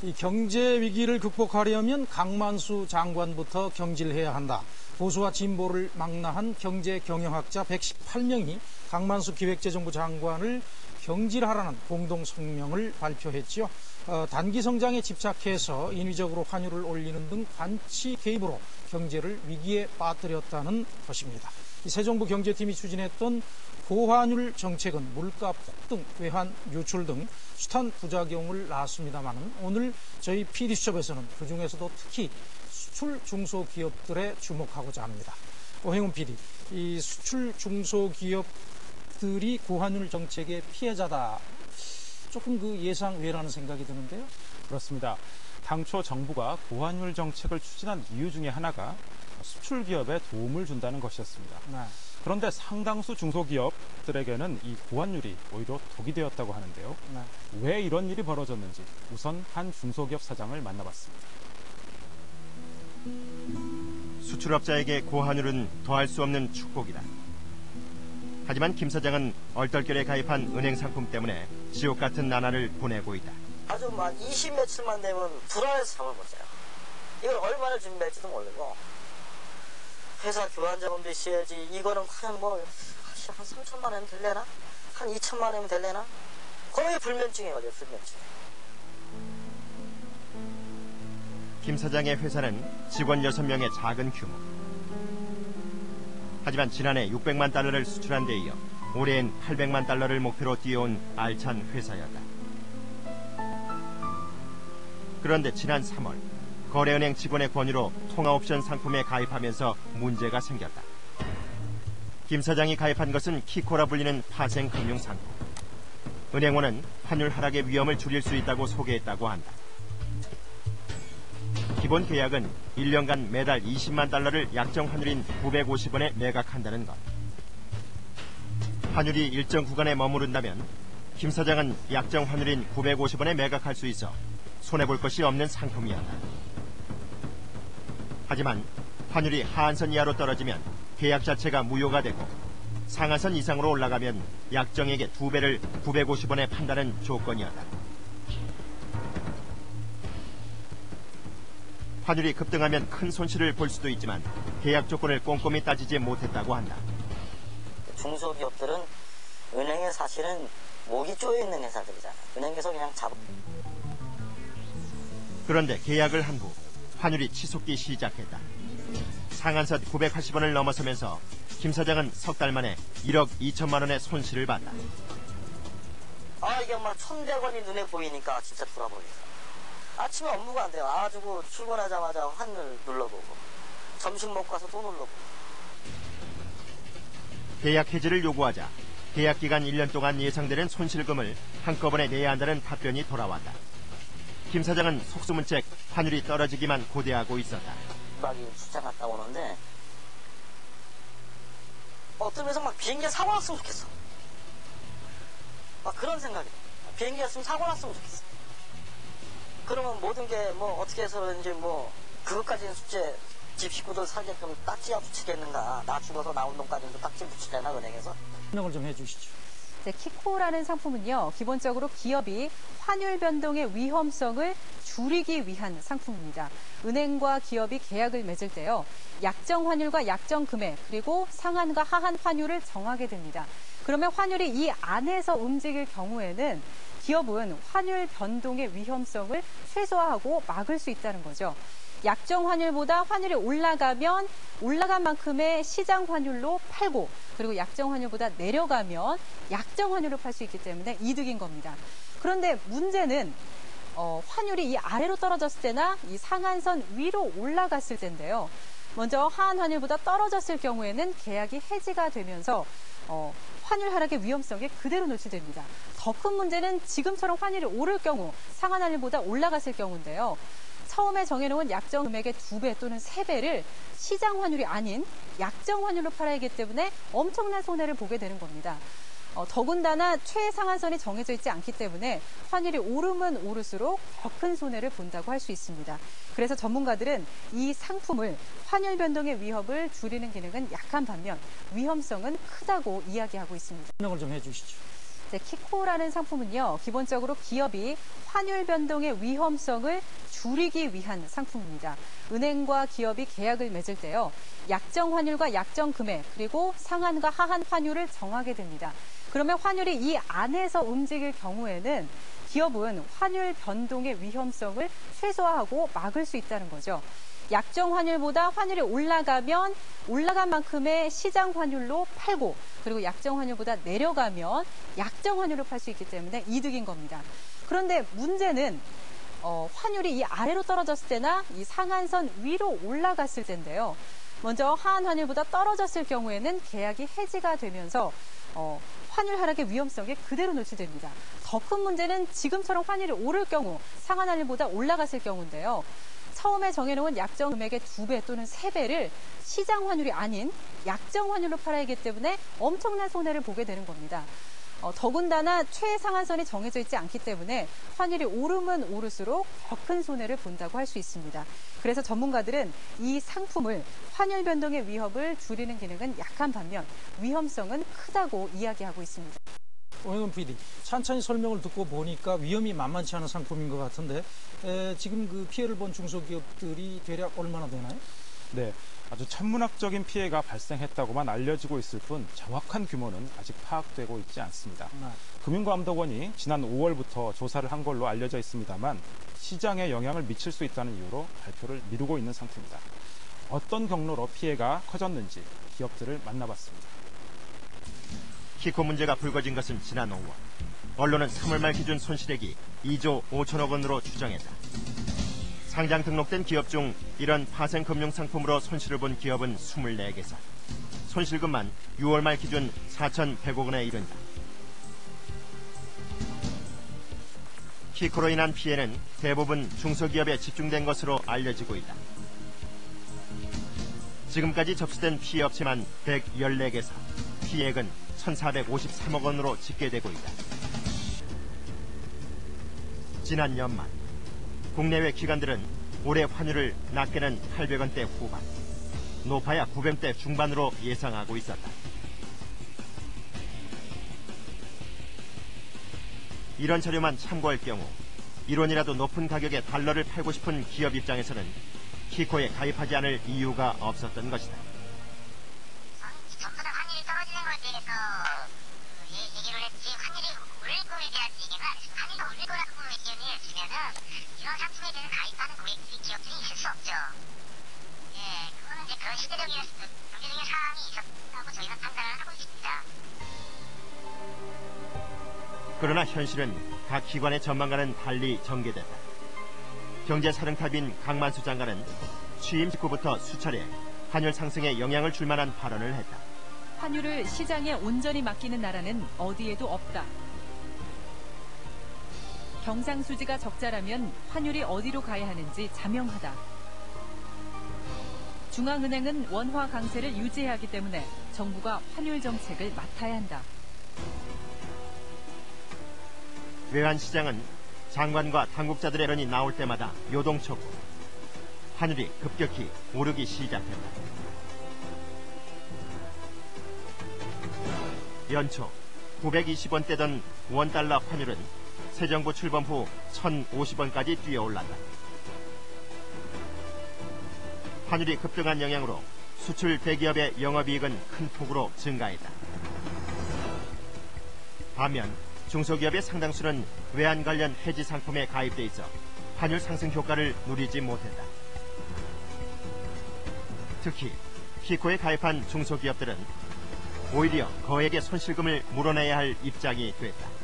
이 경제 위기를 극복하려면 강만수 장관부터 경질해야 한다. 보수와 진보를 망라한 경제 경영학자 118명이 강만수 기획재정부 장관을 경질하라는 공동 성명을 발표했지요. 단기 성장에 집착해서 인위적으로 환율을 올리는 등 관치 개입으로 경제를 위기에 빠뜨렸다는 것입니다. 새 정부 경제팀이 추진했던 고환율 정책은 물가 폭등, 외환 유출 등 숱한 부작용을 낳았습니다만 오늘 저희 PD수첩에서는 그중에서도 특히 수출 중소기업들에 주목하고자 합니다. 오행훈 PD, 이 수출 중소기업들이 고환율 정책의 피해자다. 조금 그 예상 외라는 생각이 드는데요. 그렇습니다. 당초 정부가 고환율 정책을 추진한 이유 중에 하나가 수출 기업에 도움을 준다는 것이었습니다. 네. 그런데 상당수 중소기업들에게는 이 고환율이 오히려 독이 되었다고 하는데요. 네. 왜 이런 일이 벌어졌는지 우선 한 중소기업 사장을 만나봤습니다. 수출업자에게 고환율은 더할 수 없는 축복이다. 하지만 김 사장은 얼떨결에 가입한 은행 상품 때문에 지옥 같은 나날을 보내고 있다. 아주 막 20 며칠만 되면 불안해서 잠을 못 자요. 이걸 얼마나 준비할지도 모르고 회사 교환 자금도 있어야지. 이거는 한 3천만 원이면 될래나? 한 2천만 원이면 될래나? 거의 불면증이 걸려요. 불면증. 김 사장의 회사는 직원 6명의 작은 규모. 하지만 지난해 600만 달러를 수출한 데 이어 올해엔 800만 달러를 목표로 뛰어온 알찬 회사였다. 그런데 지난 3월 거래은행 직원의 권유로 통화옵션 상품에 가입하면서 문제가 생겼다. 김 사장이 가입한 것은 키코라 불리는 파생 금융 상품. 은행원은 환율 하락의 위험을 줄일 수 있다고 소개했다고 한다. 기본 계약은 1년간 매달 20만 달러를 약정 환율인 950원에 매각한다는 것. 환율이 일정 구간에 머무른다면 김 사장은 약정 환율인 950원에 매각할 수 있어 손해볼 것이 없는 상품이었다. 하지만 환율이 하한선 이하로 떨어지면 계약 자체가 무효가 되고 상한선 이상으로 올라가면 약정액의 2배를 950원에 판다는 조건이었다. 환율이 급등하면 큰 손실을 볼 수도 있지만 계약 조건을 꼼꼼히 따지지 못했다고 한다. 중소기업들은 은행에 사실은 목이 쪼여 있는 회사들이잖아요. 은행에서 그냥 그런데 계약을 한 후 환율이 치솟기 시작했다. 상한선 980원을 넘어서면서 김 사장은 석 달 만에 1억 2천만 원의 손실을 봤다. 이게 막 1,100원이 눈에 보이니까 진짜 돌아버리더라. 아침에 업무가 안 돼요. 와가지고 출근하자마자 환율 눌러보고 점심 먹고 가서 또 눌러보고. 계약 해지를 요구하자 계약 기간 1년 동안 예상되는 손실금을 한꺼번에 내야 한다는 답변이 돌아왔다. 김 사장은 속수문책 환율이 떨어지기만 고대하고 있었다. 막이 출장 갔다 오는데 어쩌면서 막 비행기에 사고 났으면 좋겠어. 막 그런 생각이. 비행기였으면 사고 났으면 좋겠어. 그러면 모든 게 뭐 어떻게 해서든지 뭐 그것까지는 숙제 집 식구들 살게끔 딱지야 붙이겠는가. 나 죽어서 나온 돈까지도 딱지 붙이려나 은행에서. 설명을 좀 해주시죠. 키코라는 상품은요, 기본적으로 기업이 환율 변동의 위험성을 줄이기 위한 상품입니다. 은행과 기업이 계약을 맺을 때요, 약정 환율과 약정 금액, 그리고 상한과 하한 환율을 정하게 됩니다. 그러면 환율이 이 안에서 움직일 경우에는 기업은 환율 변동의 위험성을 최소화하고 막을 수 있다는 거죠. 약정 환율보다 환율이 올라가면 올라간 만큼의 시장 환율로 팔고, 그리고 약정 환율보다 내려가면 약정 환율로 팔 수 있기 때문에 이득인 겁니다. 그런데 문제는 환율이 이 아래로 떨어졌을 때나 이 상한선 위로 올라갔을 때인데요. 먼저 하한 환율보다 떨어졌을 경우에는 계약이 해지가 되면서 환율 하락의 위험성에 그대로 노출됩니다. 더 큰 문제는 지금처럼 환율이 오를 경우, 상한 환율보다 올라갔을 경우인데요. 처음에 정해놓은 약정 금액의 2배 또는 3배를 시장 환율이 아닌 약정 환율로 팔아야 하기 때문에 엄청난 손해를 보게 되는 겁니다. 더군다나 최상한선이 정해져 있지 않기 때문에 환율이 오르면 오를수록 더 큰 손해를 본다고 할 수 있습니다. 그래서 전문가들은 이 상품을 환율 변동의 위협을 줄이는 기능은 약한 반면 위험성은 크다고 이야기하고 있습니다. 설명을 좀 해주시죠. 키코라는 상품은요, 기본적으로 기업이 환율 변동의 위험성을 줄이기 위한 상품입니다. 은행과 기업이 계약을 맺을 때요, 약정 환율과 약정 금액, 그리고 상한과 하한 환율을 정하게 됩니다. 그러면 환율이 이 안에서 움직일 경우에는 기업은 환율 변동의 위험성을 최소화하고 막을 수 있다는 거죠. 약정 환율보다 환율이 올라가면 올라간 만큼의 시장 환율로 팔고, 그리고 약정 환율보다 내려가면 약정 환율로 팔 수 있기 때문에 이득인 겁니다. 그런데 문제는 환율이 이 아래로 떨어졌을 때나 이 상한선 위로 올라갔을 때인데요. 먼저 하한 환율보다 떨어졌을 경우에는 계약이 해지가 되면서 환율 하락의 위험성에 그대로 노출됩니다. 더 큰 문제는 지금처럼 환율이 오를 경우, 상한 환율보다 올라갔을 경우인데요. 처음에 정해놓은 약정 금액의 2배 또는 3배를 시장 환율이 아닌 약정 환율로 팔아야 하기 때문에 엄청난 손해를 보게 되는 겁니다. 더군다나 최상한선이 정해져 있지 않기 때문에 환율이 오르면 오를수록 더 큰 손해를 본다고 할 수 있습니다. 그래서 전문가들은 이 상품을 환율 변동의 위협을 줄이는 기능은 약한 반면 위험성은 크다고 이야기하고 있습니다. 오영훈 PD, 찬찬히 설명을 듣고 보니까 위험이 만만치 않은 상품인 것 같은데 지금 그 피해를 본 중소기업들이 대략 얼마나 되나요? 네, 아주 천문학적인 피해가 발생했다고만 알려지고 있을 뿐 정확한 규모는 아직 파악되고 있지 않습니다. 금융감독원이 지난 5월부터 조사를 한 걸로 알려져 있습니다만 시장에 영향을 미칠 수 있다는 이유로 발표를 미루고 있는 상태입니다. 어떤 경로로 피해가 커졌는지 기업들을 만나봤습니다. 키코 문제가 불거진 것은 지난 5월. 언론은 3월 말 기준 손실액이 2조 5천억 원으로 추정했다. 상장 등록된 기업 중 이런 파생금융 상품으로 손실을 본 기업은 24개사. 손실금만 6월 말 기준 4,100억 원에 이른다. 키코로 인한 피해는 대부분 중소기업에 집중된 것으로 알려지고 있다. 지금까지 접수된 피해 업체만 114개사. 피해액은 1,453억 원으로 집계되고 있다. 지난 연말 국내외 기관들은 올해 환율을 낮게는 800원대 후반, 높아야 900대 중반으로 예상하고 있었다. 이런 자료만 참고할 경우 이론이라도 높은 가격에 달러를 팔고 싶은 기업 입장에서는 키코에 가입하지 않을 이유가 없었던 것이다. 전보다 환율이 떨어지는 것에 대해서 얘기를 했지, 환율이 오를 거에 대한 얘기는 환율이 오를 거라고 의견을 주면은 이런 상품에 대해서 가입하는 고객들이 기업들이 있을 수 없죠. 예, 그거는 이제 그런 시대적인 경제적인 상황이 있었다고 저희는 판단을 하고 있습니다. 그러나 현실은 각 기관의 전망과는 달리 전개됐다. 경제사령탑인 강만수 장관은 취임 직후부터 수차례 환율 상승에 영향을 줄 만한 발언을 했다. 환율을 시장에 온전히 맡기는 나라는 어디에도 없다. 경상수지가 적자라면 환율이 어디로 가야 하는지 자명하다. 중앙은행은 원화 강세를 유지해야 하기 때문에 정부가 환율 정책을 맡아야 한다. 외환시장은 장관과 당국자들의 발언이 나올 때마다 요동쳤고 환율이 급격히 오르기 시작했다. 연초 920원대던 원달러 환율은 새 정부 출범 후 1,050원까지 뛰어올랐다. 환율이 급등한 영향으로 수출 대기업의 영업이익은 큰 폭으로 증가했다. 반면 중소기업의 상당수는 외환 관련 해지 상품에 가입돼 있어 환율 상승 효과를 누리지 못했다. 특히 키코에 가입한 중소기업들은 오히려 거액의 손실금을 물어내야 할 입장이 됐다.